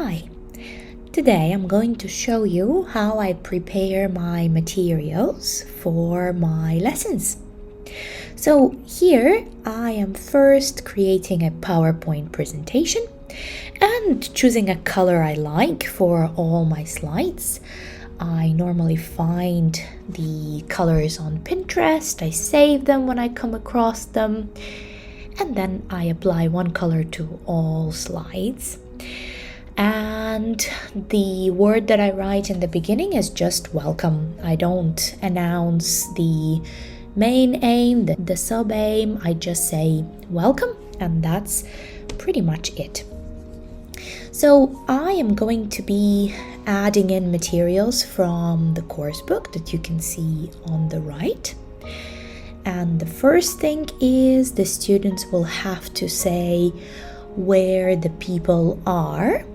Hi, today I'm going to show you how I prepare my materials for my lessons. So here I am first creating a PowerPoint presentation and choosing a color I like for all my slides. I normally find the colors on Pinterest, I save them when I come across them, and then I apply one color to all slides. And the word that I write in the beginning is just welcome. I don't announce the main aim, the sub aim. I just say welcome, and that's pretty much it. So I am going to be adding in materials from the course book that you can see on the right. And the first thing is the students will have to say where the people are.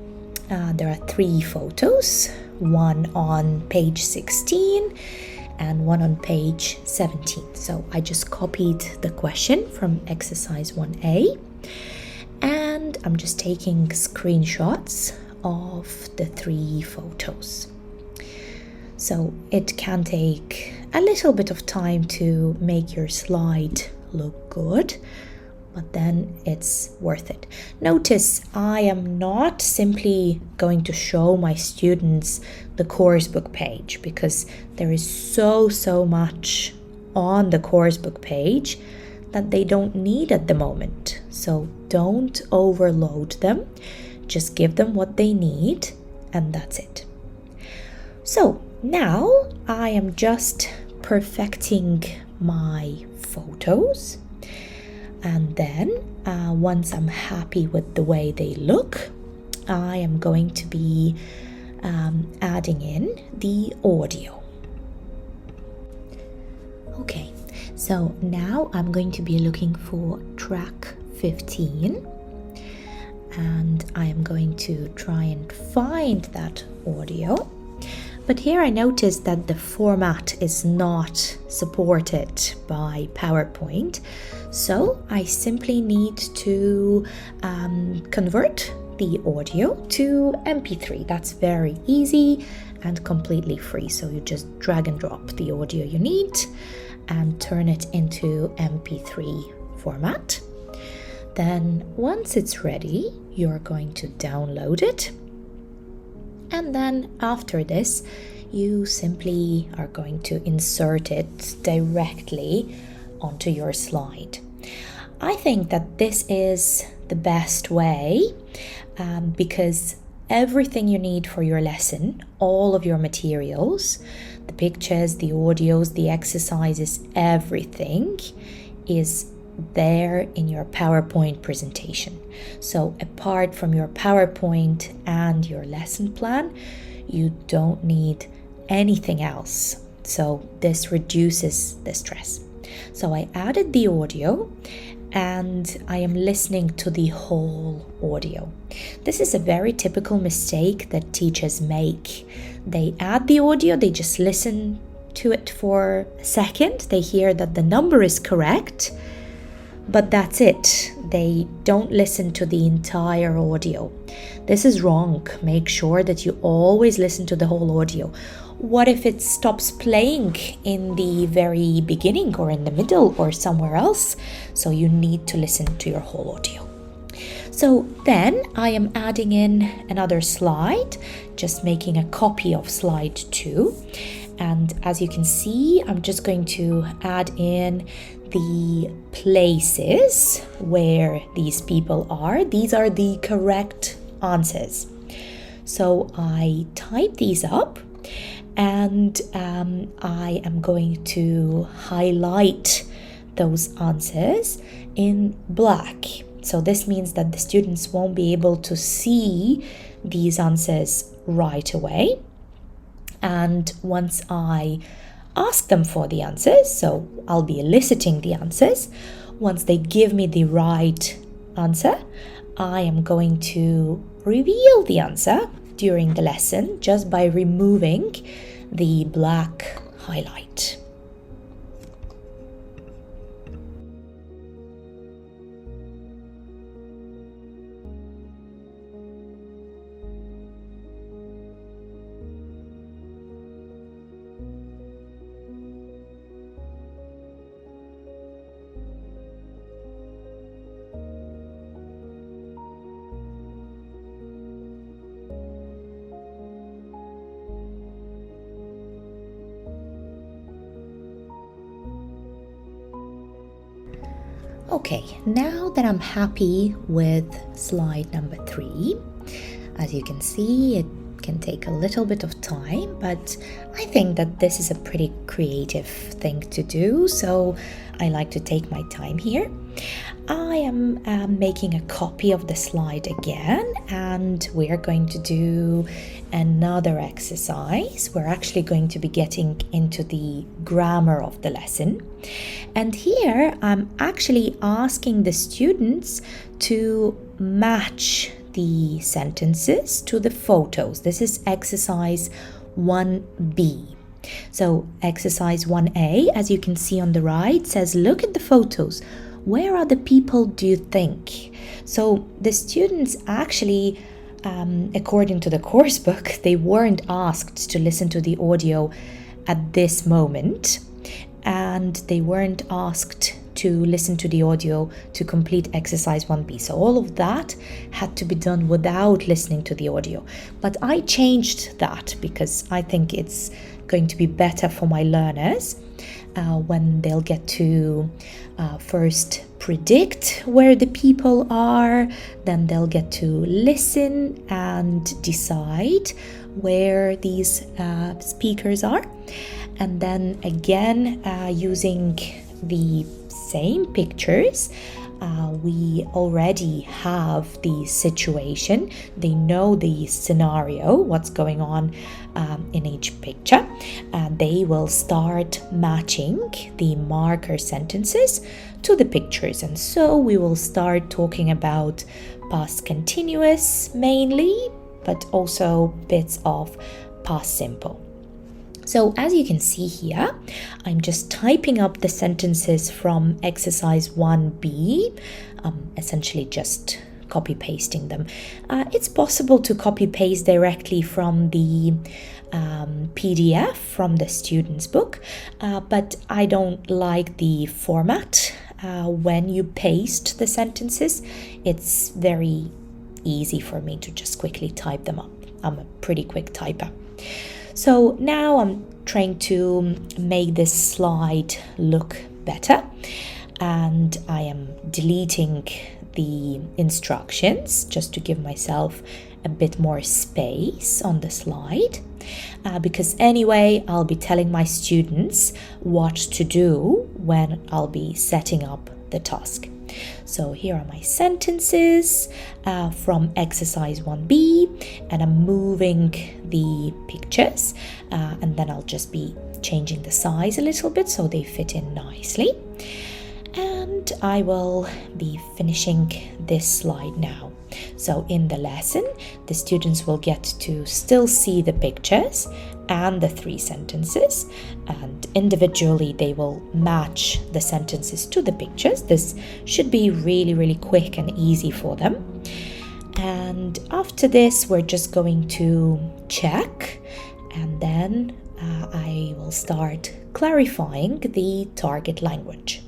There are 3 photos, one on page 16 and one on page 17. So I just copied the question from exercise 1A and I'm just taking screenshots of the 3 photos. So it can take a little bit of time to make your slide look good, but then it's worth it. Notice I am not simply going to show my students the course book page because there is so much on the course book page that they don't need at the moment. So don't overload them, just give them what they need and that's it. So now I am just perfecting my photos. And then once I'm happy with the way they look, I am going to be adding in the audio. Okay, so now I'm going to be looking for track 15 and I am going to try and find that audio. But here I noticed that the format is not supported by PowerPoint, so I simply need to convert the audio to MP3. That's very easy and completely free. So you just drag and drop the audio you need and turn it into MP3 format. Then once it's ready, you're going to download it. And then after this, you simply are going to insert it directly onto your slide. I think that this is the best way because everything you need for your lesson, all of your materials, the pictures, the audios, the exercises, everything is there in your PowerPoint presentation. So apart from your PowerPoint and your lesson plan, you don't need anything else. So this reduces the stress. So I added the audio and I am listening to the whole audio. This is a very typical mistake that teachers make. They add the audio, they just listen to it for a second, they hear that the number is correct, but that's it. They don't listen to the entire audio. This is wrong. Make sure that you always listen to the whole audio. What if it stops playing in the very beginning or in the middle or somewhere else? So you need to listen to your whole audio. So then I am adding in another slide, just making a copy of slide 2. And as you can see, I'm just going to add in the places where these people are. These are the correct answers. So I type these up and I am going to highlight those answers in black. So this means that the students won't be able to see these answers right away. And once I ask them for the answers, so I'll be eliciting the answers. Once they give me the right answer, I am going to reveal the answer during the lesson just by removing the black highlight. Okay, now that I'm happy with slide number 3, as you can see, it can take a little bit of time, but I think that this is a pretty creative thing to do, so I like to take my time here. I am making a copy of the slide again, and we are going to do another exercise. We're actually going to be getting into the grammar of the lesson. And here I'm actually asking the students to match the sentences to the photos. This is exercise 1B. So exercise 1A, as you can see on the right, says, look at the photos. Where are the people, do you think? So the students actually, according to the course book, they weren't asked to listen to the audio at this moment, and they weren't asked to listen to the audio to complete exercise 1B. So all of that had to be done without listening to the audio. But I changed that because I think it's going to be better for my learners when they'll get to first predict where the people are, then they'll get to listen and decide where these speakers are. And then again, using the same pictures, we already have the situation. They know the scenario, what's going on in each picture. They will start matching the marker sentences to the pictures. And so we will start talking about past continuous mainly, but also bits of past simple. So as you can see here, I'm just typing up the sentences from exercise 1B, essentially just copy pasting them. It's possible to copy paste directly from the PDF from the student's book, but I don't like the format when you paste the sentences. It's very easy for me to just quickly type them up. I'm a pretty quick typer. So now I'm trying to make this slide look better, and I am deleting the instructions just to give myself a bit more space on the slide, because anyway I'll be telling my students what to do when I'll be setting up the task. So here are my sentences from exercise 1B, and I'm moving the pictures, and then I'll just be changing the size a little bit so they fit in nicely. And I will be finishing this slide now. So in the lesson, the students will get to still see the pictures and the 3 sentences, and individually they will match the sentences to the pictures. This should be really quick and easy for them. And after this, we're just going to check, and then I will start clarifying the target language.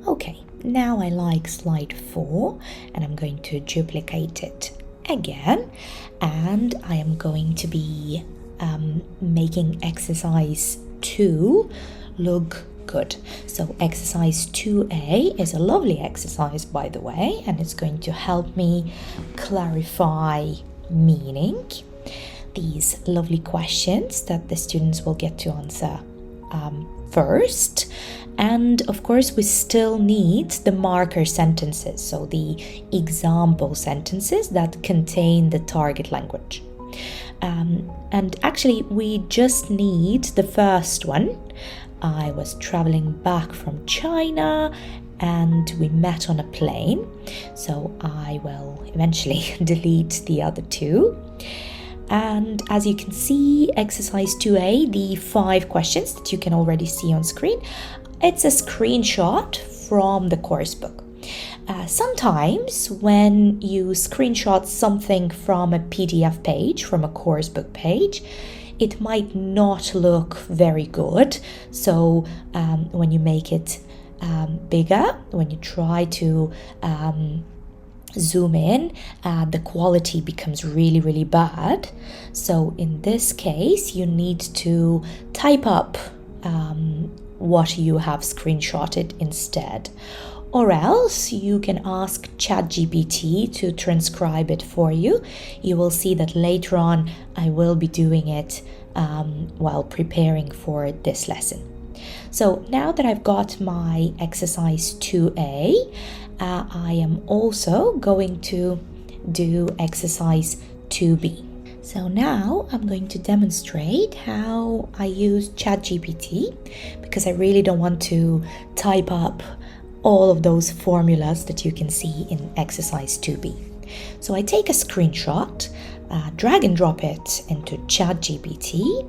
Okay, now I like slide 4, and I'm going to duplicate it again, and I am going to be making exercise 2 look good. So exercise 2A is a lovely exercise, by the way, and it's going to help me clarify meaning. These lovely questions that the students will get to answer first. And of course, we still need the marker sentences, so the example sentences that contain the target language. And actually, we just need the first one. I was traveling back from China and we met on a plane. So I will eventually delete the other 2. And as you can see, exercise 2A, the 5 questions that you can already see on screen, it's a screenshot from the course book. Sometimes when you screenshot something from a PDF page, from a course book page, it might not look very good. So when you make it bigger, when you try to zoom in, the quality becomes really bad. So in this case, you need to type up what you have screenshotted instead. Or else you can ask ChatGPT to transcribe it for you. You will see that later on I will be doing it while preparing for this lesson. So now that I've got my exercise 2A, I am also going to do exercise 2B. So now I'm going to demonstrate how I use ChatGPT, because I really don't want to type up all of those formulas that you can see in exercise 2B. So I take a screenshot, drag and drop it into ChatGPT,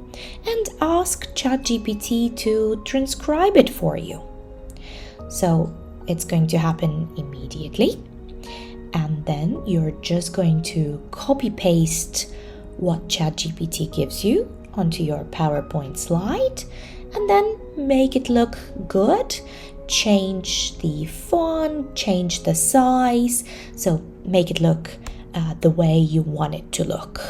and ask ChatGPT to transcribe it for you. So it's going to happen immediately, and then you're just going to copy paste what ChatGPT gives you onto your PowerPoint slide, and then make it look good. Change the font, change the size, so make it look the way you want it to look.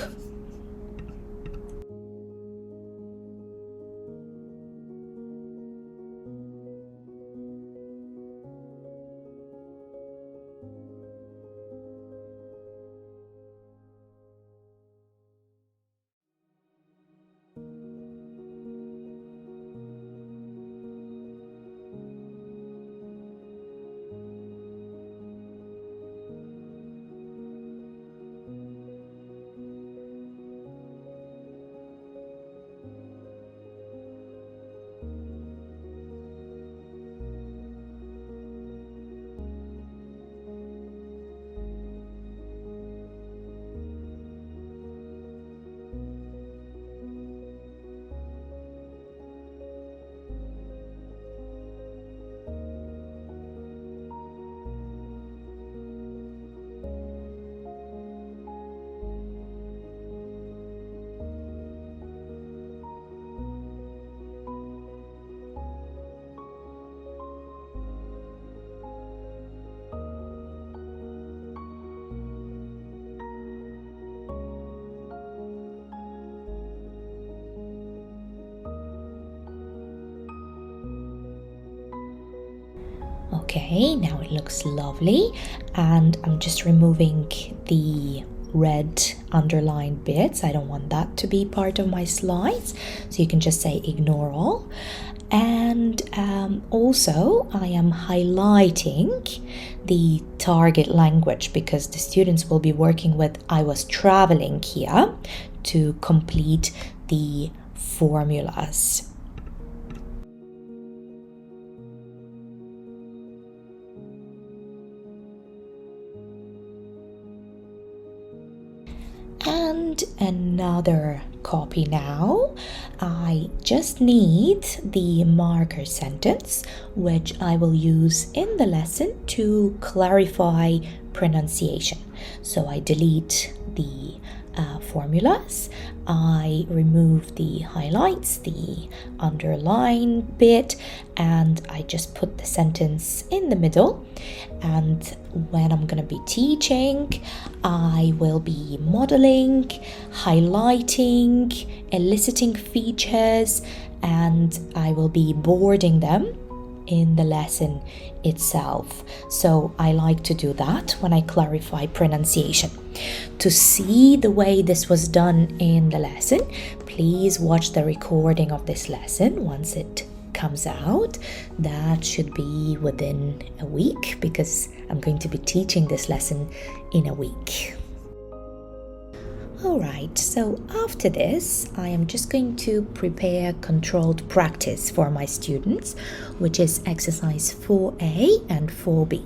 Okay, now it looks lovely, and I'm just removing the red underlined bits. I don't want that to be part of my slides, so you can just say ignore all. And also I am highlighting the target language, because the students will be working with I was traveling here to complete the formulas. And another copy now. I just need the marker sentence, which I will use in the lesson to clarify pronunciation. So I delete the formulas, I remove the highlights, the underline bit, and I just put the sentence in the middle. And when I'm going to be teaching, I will be modeling, highlighting, eliciting features, and I will be boarding them in the lesson itself. So I like to do that when I clarify pronunciation. To see the way this was done in the lesson, please watch the recording of this lesson once it comes out. That should be within a week, because I'm going to be teaching this lesson in a week. Alright, so after this, I am just going to prepare controlled practice for my students, which is exercise 4A and 4B.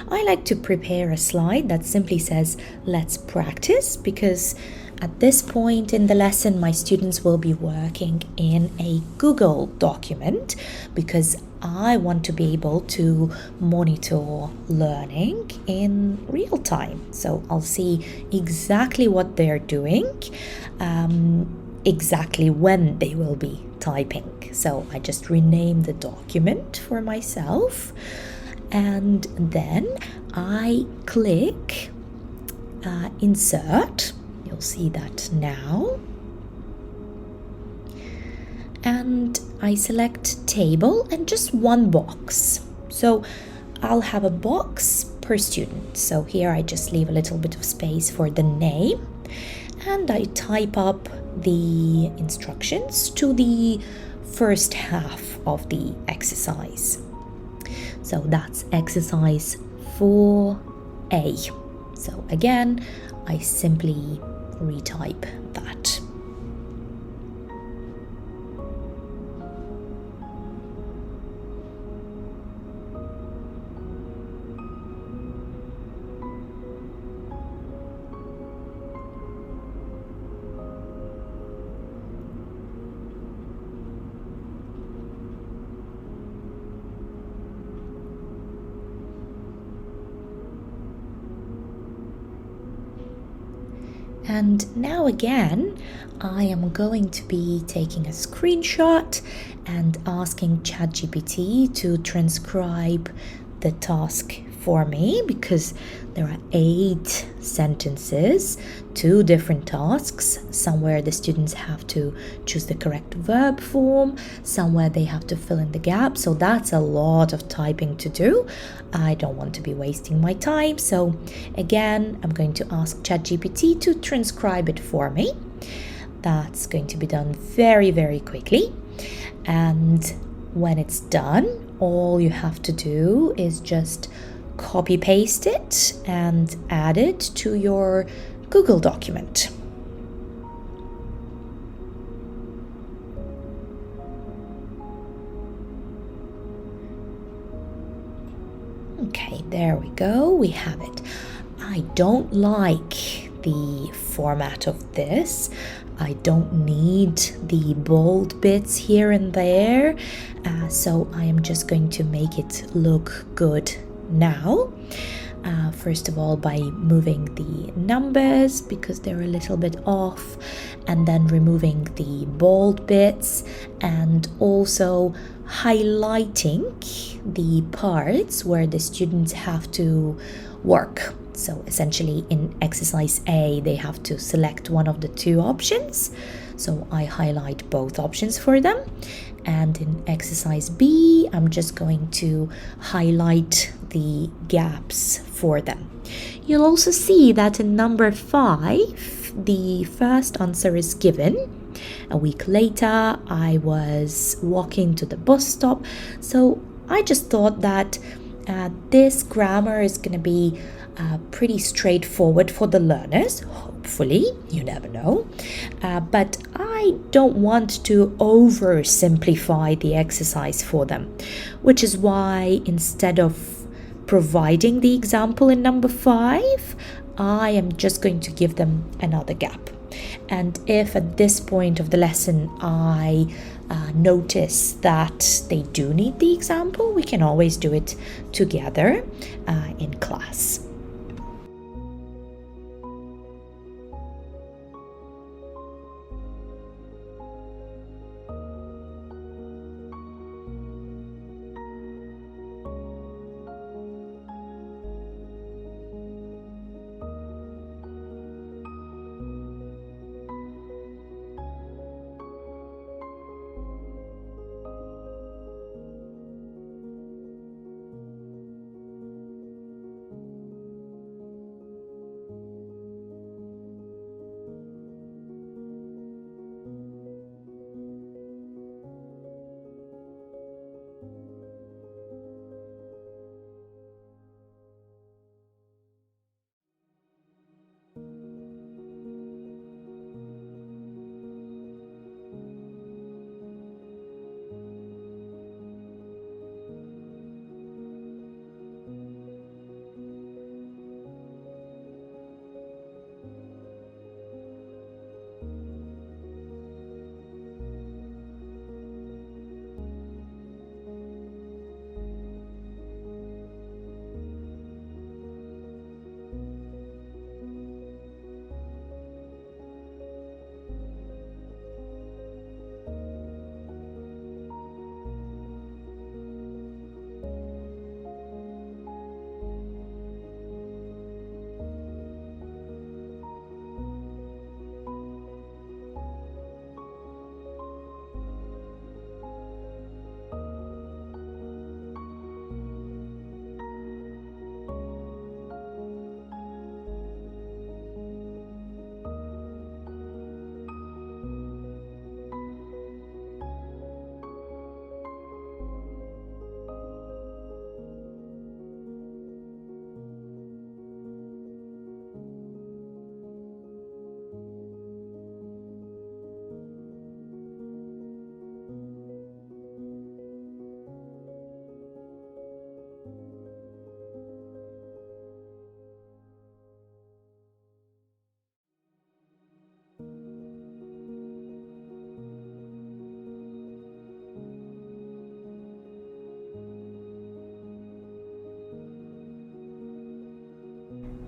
I like to prepare a slide that simply says, let's practice, because at this point in the lesson, my students will be working in a Google document, because I want to be able to monitor learning in real time. So I'll see exactly what they're doing, exactly when they will be typing. So I just rename the document for myself, and then I click insert. You'll see that now. And I select table and just one box. So I'll have a box per student. So here I just leave a little bit of space for the name, and I type up the instructions to the first half of the exercise. So that's exercise 4A. So again, I simply retype that. And now again, I am going to be taking a screenshot and asking ChatGPT to transcribe the task for me, because there are 8 sentences, 2 different tasks, somewhere the students have to choose the correct verb form, somewhere they have to fill in the gap. So that's a lot of typing to do. I don't want to be wasting my time. So again, I'm going to ask ChatGPT to transcribe it for me. That's going to be done very, very quickly. And when it's done, all you have to do is just copy paste it and add it to your Google document. Okay, there we go, we have it. I don't like the format of this. I don't need the bold bits here and there, so I am just going to make it look good now. First of all, by moving the numbers because they're a little bit off, and then removing the bold bits, and also highlighting the parts where the students have to work. So essentially in exercise A, they have to select one of the 2 options. So I highlight both options for them. And in exercise B, I'm just going to highlight the gaps for them. You'll also see that in number 5, the first answer is given. A week later, I was walking to the bus stop. So I just thought that this grammar is going to be pretty straightforward for the learners, hopefully, you never know. But I don't want to oversimplify the exercise for them, which is why instead of providing the example in number 5, I am just going to give them another gap. And if at this point of the lesson I notice that they do need the example, we can always do it together in class.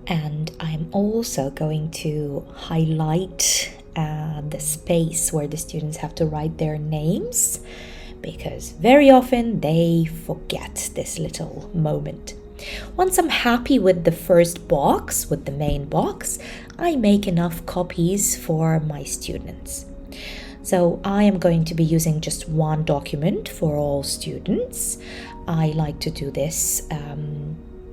And I'm also going to highlight the space where the students have to write their names, because very often they forget this little moment. Once I'm happy with the first box, with the main box, I make enough copies for my students. So I am going to be using just one document for all students. I like to do this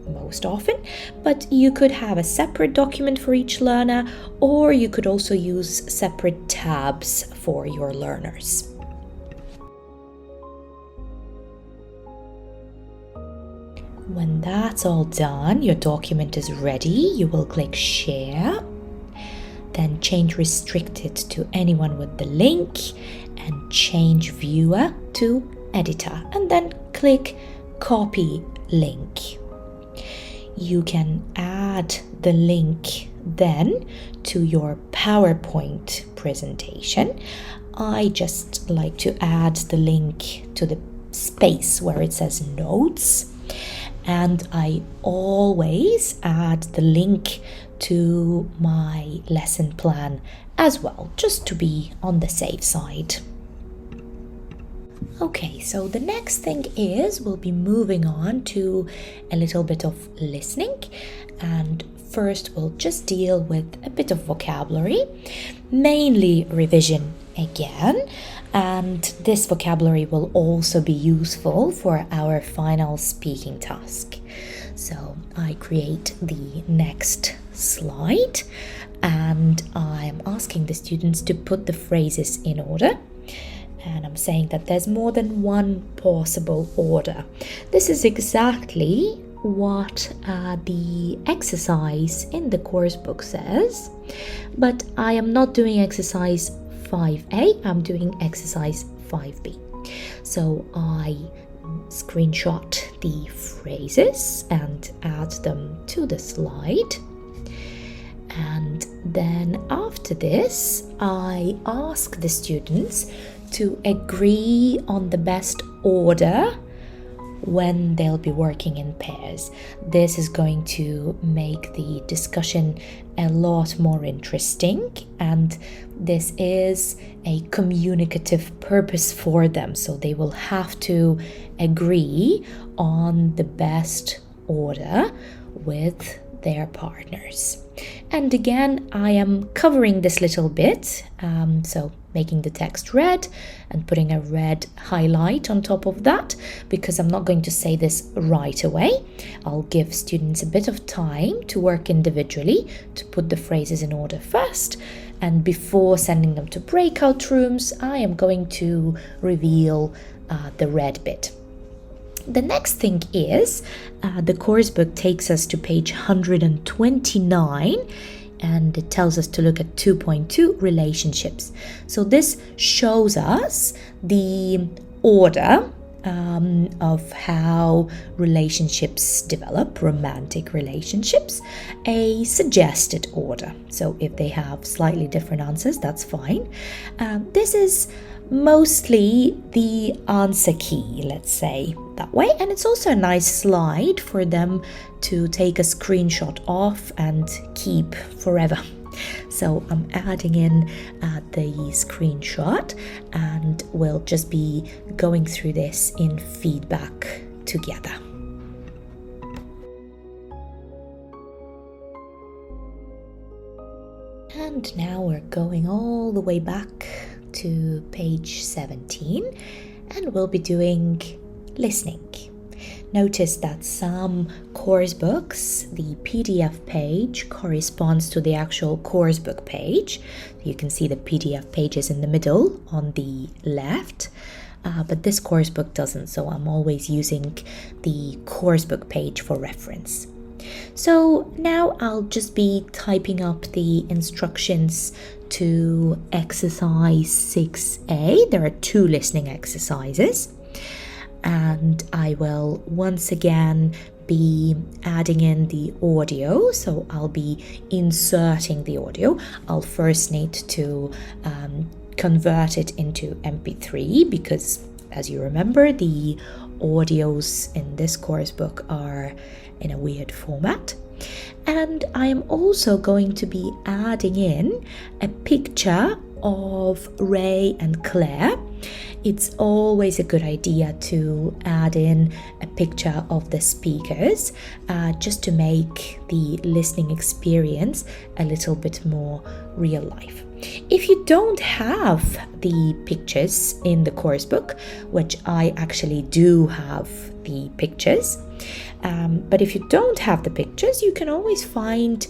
most often, but you could have a separate document for each learner, or you could also use separate tabs for your learners. When that's all done, your document is ready. You will click Share, then change Restricted to anyone with the link, and change Viewer to Editor, and then click Copy Link. You can add the link then to your PowerPoint presentation. I just like to add the link to the space where it says Notes, and I always add the link to my lesson plan as well, just to be on the safe side. Okay, so the next thing is we'll be moving on to a little bit of listening, and first we'll just deal with a bit of vocabulary, mainly revision again, and this vocabulary will also be useful for our final speaking task. So I create the next slide, and I'm asking the students to put the phrases in order. And I'm saying that there's more than one possible order. This is exactly what the exercise in the course book says, but I am not doing exercise 5A, I'm doing exercise 5B. So I screenshot the phrases and add them to the slide. And then after this, I ask the students to agree on the best order when they'll be working in pairs. This is going to make the discussion a lot more interesting, and this is a communicative purpose for them, so they will have to agree on the best order with their partners. And again, I am covering this little bit, so making the text red and putting a red highlight on top of that, because I'm not going to say this right away. I'll give students a bit of time to work individually to put the phrases in order first, and before sending them to breakout rooms, I am going to reveal the red bit. The next thing is the course book takes us to page 129, and it tells us to look at 2.2 relationships. So this shows us the order of how relationships develop, romantic relationships, a suggested order. So if they have slightly different answers, that's fine. This is mostly the answer key, let's say that way, and it's also a nice slide for them to take a screenshot of and keep forever. So I'm adding in the screenshot, and we'll just be going through this in feedback together. And now we're going all the way back to page 17, and we'll be doing listening. Notice that some course books, the PDF page corresponds to the actual course book page. You can see the PDF pages in the middle on the left, but this course book doesn't, so I'm always using the course book page for reference. So now I'll just be typing up the instructions to exercise 6A. There are 2 listening exercises, and I will once again be adding in the audio. So I'll be inserting the audio. I'll first need to convert it into MP3, because as you remember, the audios in this course book are in a weird format. And I am also going to be adding in a picture of Ray and Claire. It's always a good idea to add in a picture of the speakers just to make the listening experience a little bit more real life. If you don't have the pictures in the course book, which I actually do have the pictures, but if you don't have the pictures, you can always find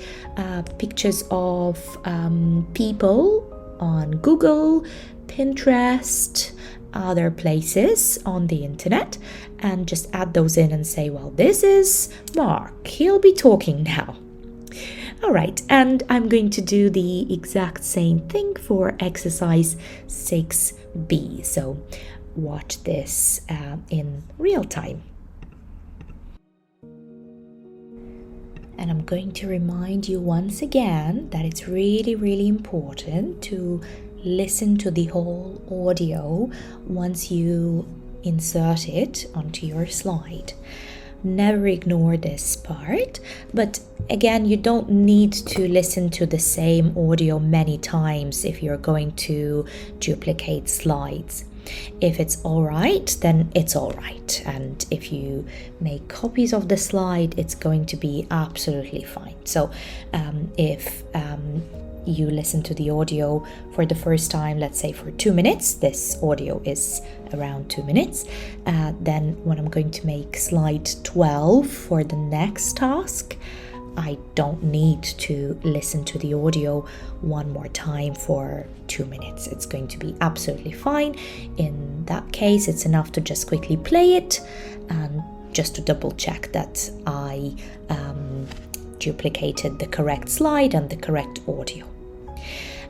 pictures of people on Google, Pinterest, other places on the internet, and just add those in and say, well, this is Mark, he'll be talking now. All right, and I'm going to do the exact same thing for exercise 6B. So watch this in real time. And I'm going to remind you once again that it's really, really important to listen to the whole audio once you insert it onto your slide. Never ignore this part, but again, you don't need to listen to the same audio many times if you're going to duplicate slides. If it's all right, then it's all right. And if you make copies of the slide, it's going to be absolutely fine. So if you listen to the audio for the first time, let's say for 2 minutes, this audio is around 2 minutes, then when I'm going to make slide 12 for the next task, I don't need to listen to the audio one more time for 2 minutes. It's going to be absolutely fine. In that case, it's enough to just quickly play it and just to double check that I duplicated the correct slide and the correct audio.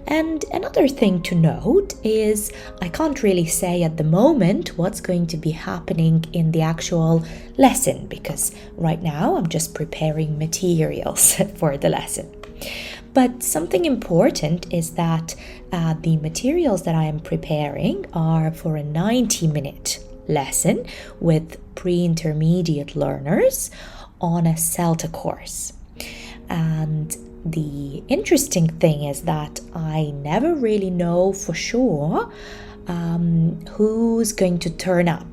And another thing to note is I can't really say at the moment what's going to be happening in the actual lesson, because right now I'm just preparing materials for the lesson. But something important is that the materials that I am preparing are for a 90-minute lesson with pre-intermediate learners on a CELTA course. And the interesting thing is that I never really know for sure who's going to turn up.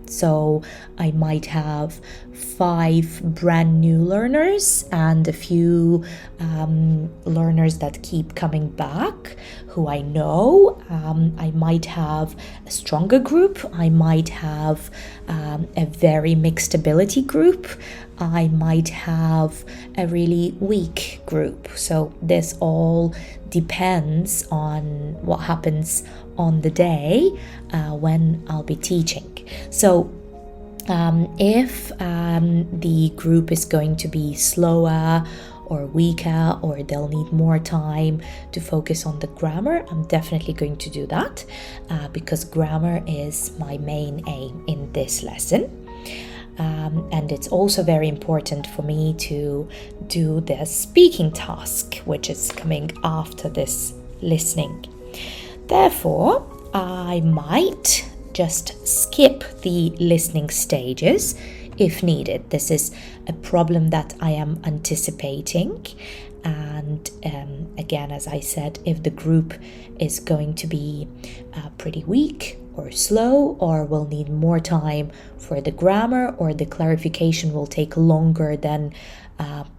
So I might have 5 brand new learners and a few learners that keep coming back who I know. I might have a stronger group. I might have a very mixed ability group. I might have a really weak group. So this all depends on what happens on the day when I'll be teaching. So if the group is going to be slower or weaker, or they'll need more time to focus on the grammar, I'm definitely going to do that because grammar is my main aim in this lesson. And it's also very important for me to do the speaking task, which is coming after this listening. Therefore, I might just skip the listening stages if needed. This is a problem that I am anticipating. And again, as I said, if the group is going to be pretty weak or slow, or will need more time for the grammar, or the clarification will take longer than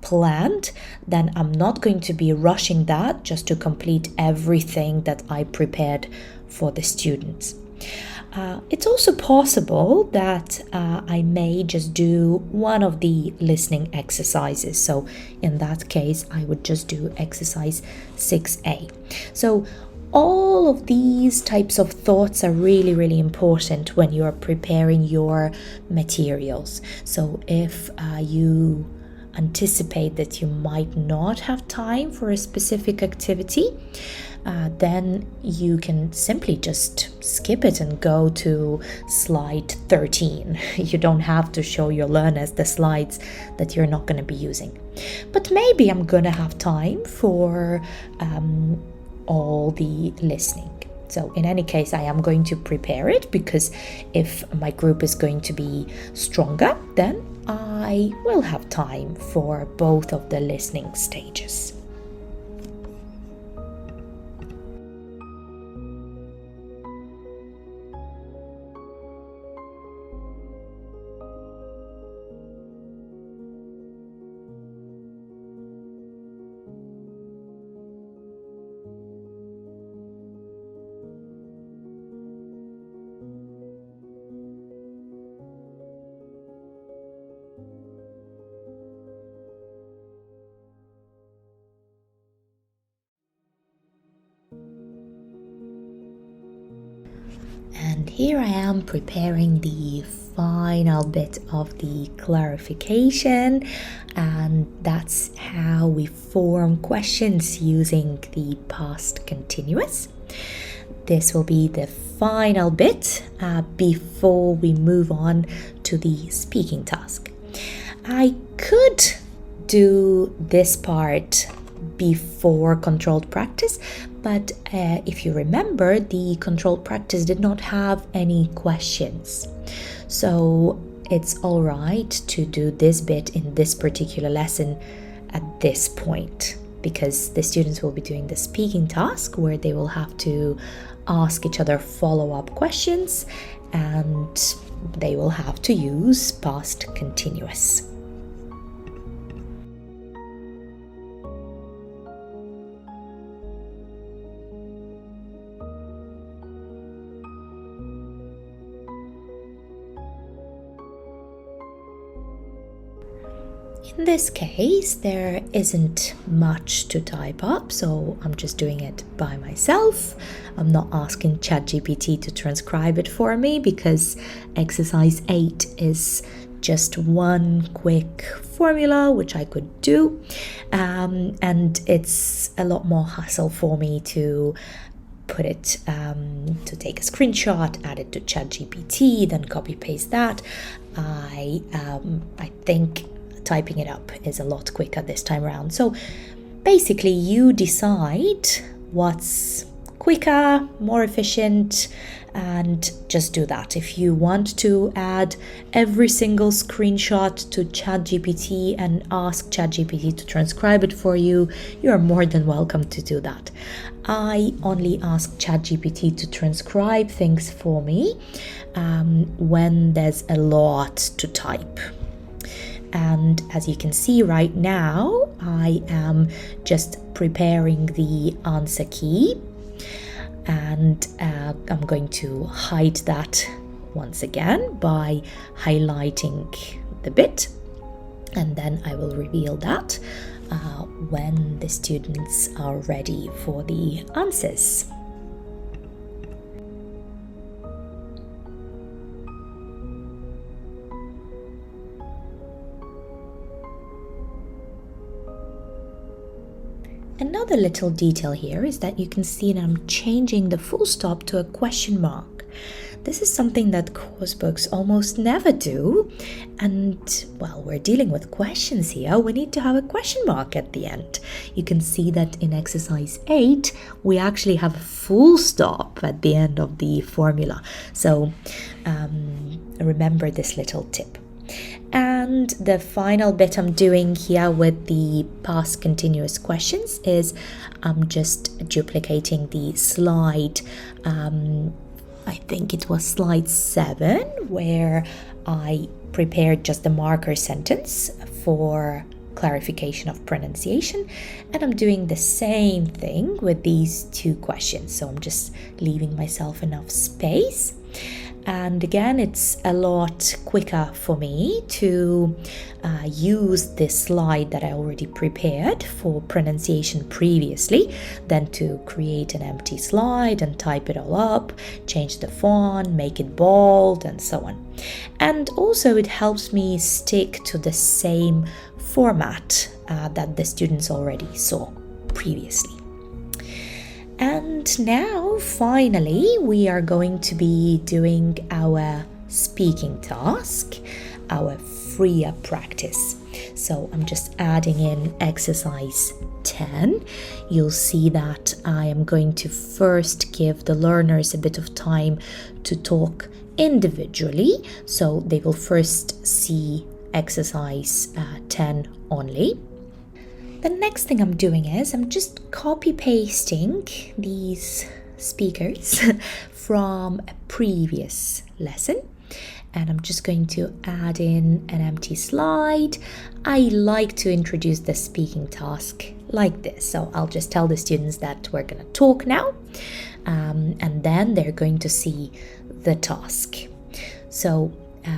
planned, then I'm not going to be rushing that just to complete everything that I prepared for the students. It's also possible that I may just do one of the listening exercises. So in that case, I would just do exercise 6A. So all of these types of thoughts are really, really important when you are preparing your materials. So if you anticipate that you might not have time for a specific activity, then you can simply just skip it and go to slide 13. You don't have to show your learners the slides that you're not going to be using. But maybe I'm going to have time for all the listening. So in any case, I am going to prepare it, because if my group is going to be stronger, then I will have time for both of the listening stages. And here I am preparing the final bit of the clarification, and that's how we form questions using the past continuous. This will be the final bit before we move on to the speaking task. I could do this part before controlled practice, but if you remember, the controlled practice did not have any questions. So it's all right to do this bit in this particular lesson at this point, because the students will be doing the speaking task where they will have to ask each other follow-up questions, and they will have to use past continuous. In this case, there isn't much to type up, so I'm just doing it by myself. I'm not asking ChatGPT to transcribe it for me because exercise 8 is just one quick formula which I could do, and it's a lot more hassle for me to put it to take a screenshot, add it to ChatGPT, then copy paste that. I think typing it up is a lot quicker this time around. So basically you decide what's quicker, more efficient, and just do that. If you want to add every single screenshot to ChatGPT and ask ChatGPT to transcribe it for you, you're more than welcome to do that. I only ask ChatGPT to transcribe things for me when there's a lot to type. And as you can see right now, I am just preparing the answer key, and I'm going to hide that once again by highlighting the bit, and then I will reveal that when the students are ready for the answers. Another little detail here is that you can see that I'm changing the full stop to a question mark. This is something that course books almost never do, and well, we're dealing with questions here, we need to have a question mark at the end. You can see that in exercise 8 we actually have a full stop at the end of the formula, so remember this little tip. And the final bit I'm doing here with the past continuous questions is I'm just duplicating the slide. I think it was slide 7 where I prepared just the marker sentence for clarification of pronunciation, and I'm doing the same thing with these two questions, so I'm just leaving myself enough space. And again, it's a lot quicker for me to use this slide that I already prepared for pronunciation previously than to create an empty slide and type it all up, change the font, make it bold, and so on. And also it helps me stick to the same format that the students already saw previously. And now, finally, we are going to be doing our speaking task, our freer practice. So I'm just adding in exercise 10. You'll see that I am going to first give the learners a bit of time to talk individually. So they will first see exercise 10 only. The next thing I'm doing is I'm just copy pasting these speakers from a previous lesson, and I'm just going to add in an empty slide. I like to introduce the speaking task like this. So I'll just tell the students that we're going to talk now, and then they're going to see the task. So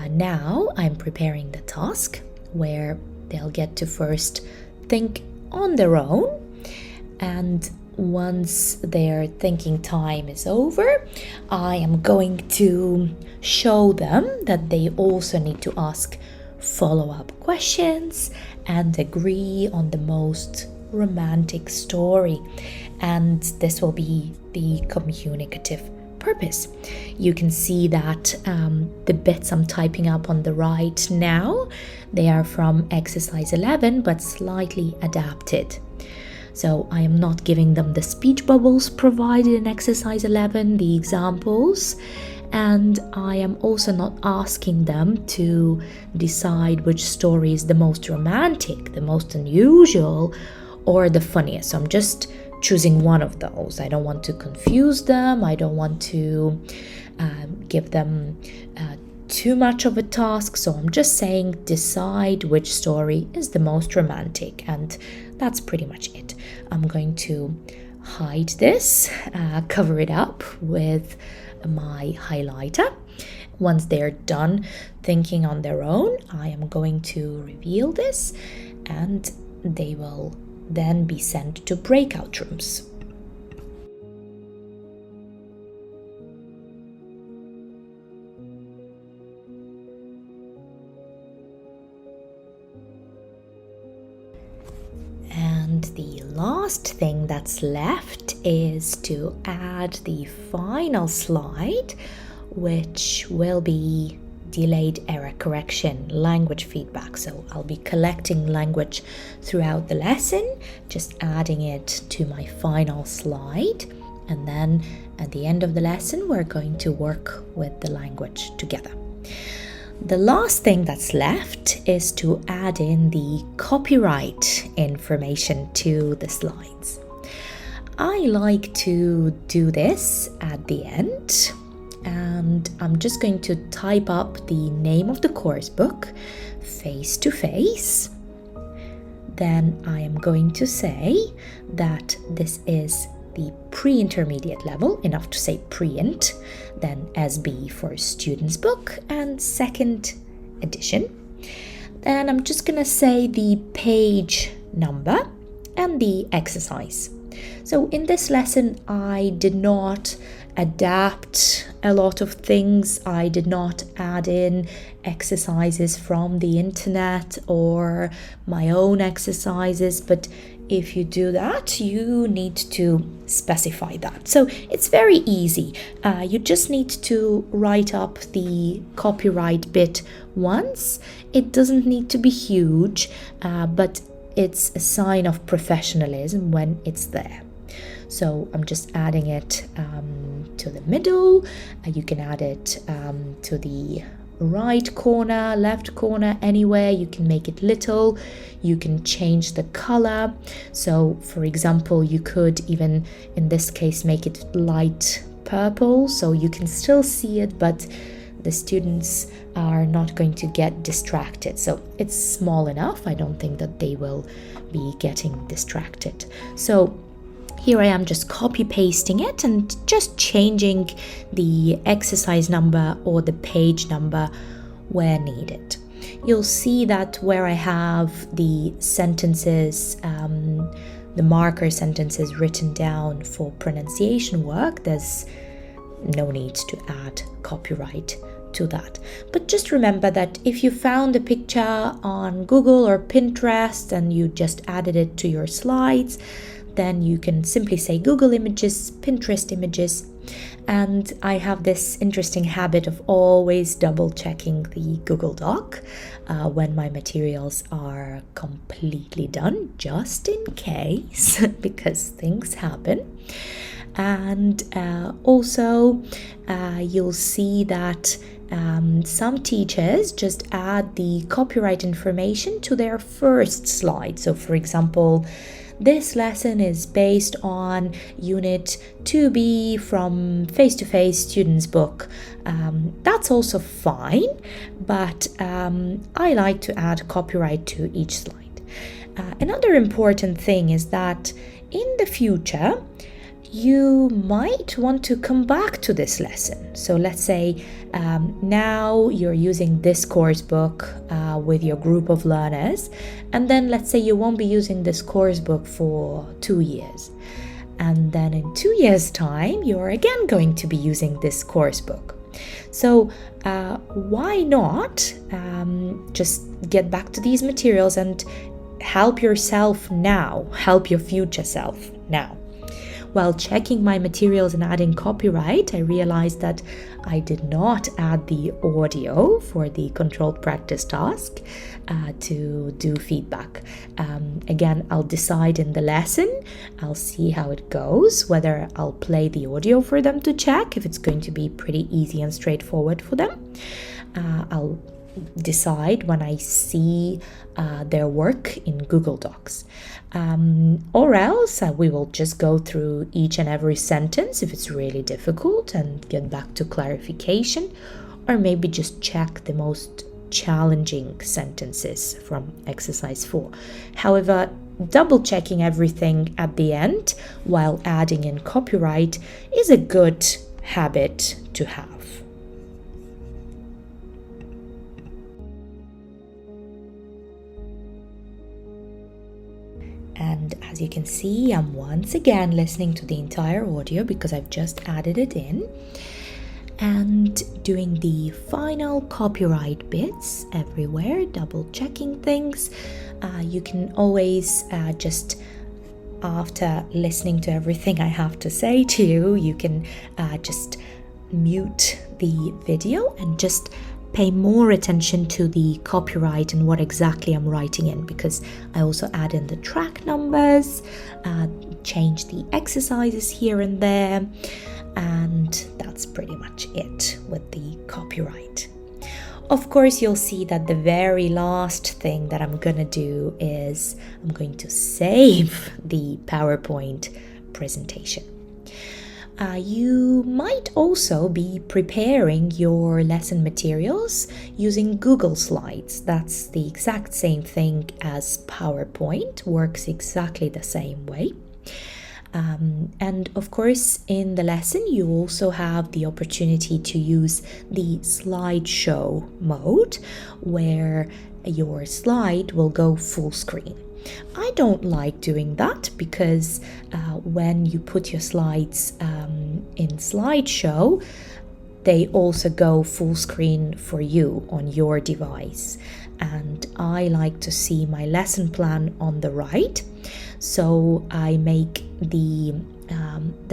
now I'm preparing the task where they'll get to first think on their own, and once their thinking time is over, I am going to show them that they also need to ask follow-up questions and agree on the most romantic story, and this will be the communicative purpose. You can see that the bits I'm typing up on the right now, they are from exercise 11 but slightly adapted. So I am not giving them the speech bubbles provided in exercise 11, the examples, and I am also not asking them to decide which story is the most romantic, the most unusual, or the funniest. So I'm just choosing one of those. I don't want to confuse them. I don't want to give them too much of a task. So I'm just saying decide which story is the most romantic, and that's pretty much it. I'm going to hide this, cover it up with my highlighter. Once they're done thinking on their own, I am going to reveal this, and they will then be sent to breakout rooms. And the last thing that's left is to add the final slide, which will be delayed error correction, language feedback. So I'll be collecting language throughout the lesson, just adding it to my final slide, and then at the end of the lesson we're going to work with the language together. The last thing that's left is to add in the copyright information to the slides. I like to do this at the end, and I'm just going to type up the name of the course book, face to face. Then I am going to say that this is the pre-intermediate level, enough to say pre-int, then SB for student's book and second edition. Then I'm just gonna say the page number and the exercise. So in this lesson, I did not adapt a lot of things. I did not add in exercises from the internet or my own exercises, but if you do that, you need to specify that. So it's very easy. You just need to write up the copyright bit once. It doesn't need to be huge, but it's a sign of professionalism when it's there. So I'm just adding it to the middle. You can add it to the right corner, left corner, anywhere. You can make it little. You can change the color. So for example, you could even in this case make it light purple, so you can still see it, but the students are not going to get distracted. So it's small enough. I don't think that they will be getting distracted. So here I am just copy pasting it and just changing the exercise number or the page number where needed. You'll see that where I have the sentences, the marker sentences written down for pronunciation work, there's no need to add copyright to that. But just remember that if you found a picture on Google or Pinterest and you just added it to your slides, then you can simply say Google Images, Pinterest Images. And I have this interesting habit of always double checking the Google Doc when my materials are completely done, just in case, because things happen. And also you'll see that Some teachers just add the copyright information to their first slide. So for example, this lesson is based on Unit 2B from Face-to-Face Students book. That's also fine, but I like to add copyright to each slide. Another important thing is that in the future, you might want to come back to this lesson. So let's say now you're using this course book with your group of learners, and then let's say you won't be using this course book for 2 years. And then in 2 years' time, you're again going to be using this course book. So why not just get back to these materials and help yourself now, help your future self now. While checking my materials and adding copyright, I realized that I did not add the audio for the controlled practice task to do feedback. Again, I'll decide in the lesson. I'll see how it goes, whether I'll play the audio for them to check, if it's going to be pretty easy and straightforward for them. I'll decide when I see their work in Google Docs. Or else we will just go through each and every sentence if it's really difficult and get back to clarification, or maybe just check the most challenging sentences from exercise 4. However, double checking everything at the end while adding in copyright is a good habit to have. And as you can see, I'm once again listening to the entire audio because I've just added it in and doing the final copyright bits everywhere, double checking things. You can always just, after listening to everything I have to say to you, you can just mute the video and just pay more attention to the copyright and what exactly I'm writing in, because I also add in the track numbers, change the exercises here and there, and that's pretty much it with the copyright. Of course, you'll see that the very last thing that I'm gonna do is I'm going to save the PowerPoint presentation. You might also be preparing your lesson materials using Google Slides. That's the exact same thing as PowerPoint, works exactly the same way. And of course, in the lesson, you also have the opportunity to use the slideshow mode, where your slide will go full screen. I don't like doing that because when you put your slides in slideshow, they also go full screen for you on your device. And I like to see my lesson plan on the right, so I make the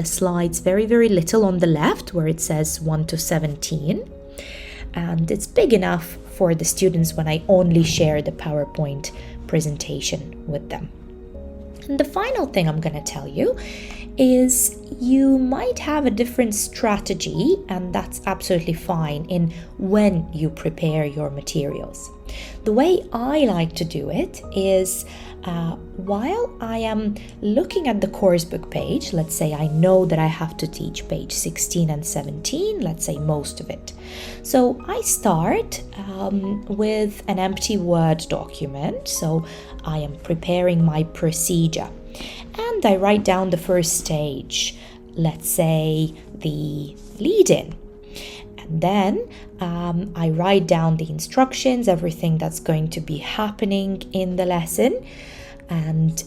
slides very, very little on the left where it says 1 to 17, and it's big enough for the students when I only share the PowerPoint presentation with them. And the final thing I'm going to tell you is you might have a different strategy, and that's absolutely fine, in when you prepare your materials. The way I like to do it is while I am looking at the course book page, let's say I know that I have to teach page 16 and 17, let's say most of it. So I start with an empty Word document. So I am preparing my procedure and I write down the first stage, let's say the lead-in. And then I write down the instructions, everything that's going to be happening in the lesson. And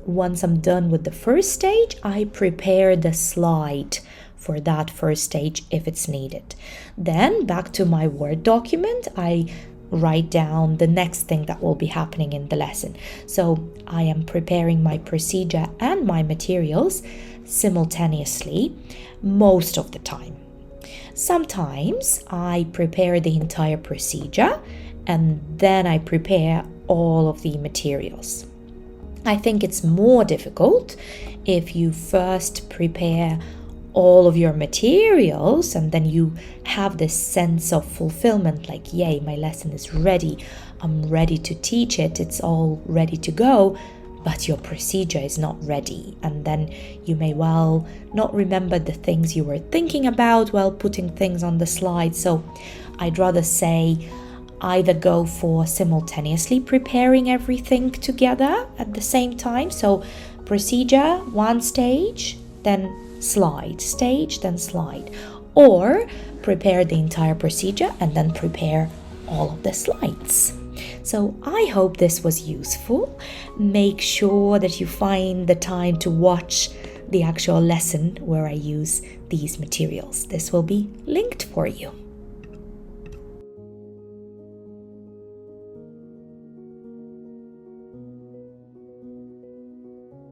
once I'm done with the first stage, I prepare the slide for that first stage if it's needed. Then back to my Word document, I write down the next thing that will be happening in the lesson. So I am preparing my procedure and my materials simultaneously most of the time. Sometimes I prepare the entire procedure and then I prepare all of the materials. I think it's more difficult if you first prepare all of your materials, and then you have this sense of fulfillment, like, yay, my lesson is ready, I'm ready to teach it, it's all ready to go, but your procedure is not ready. And then you may well not remember the things you were thinking about while putting things on the slide. So I'd rather say either go for simultaneously preparing everything together at the same time. So procedure, one stage, then slide, stage, then slide. Or prepare the entire procedure and then prepare all of the slides. So I hope this was useful. Make sure that you find the time to watch the actual lesson where I use these materials. This will be linked for you.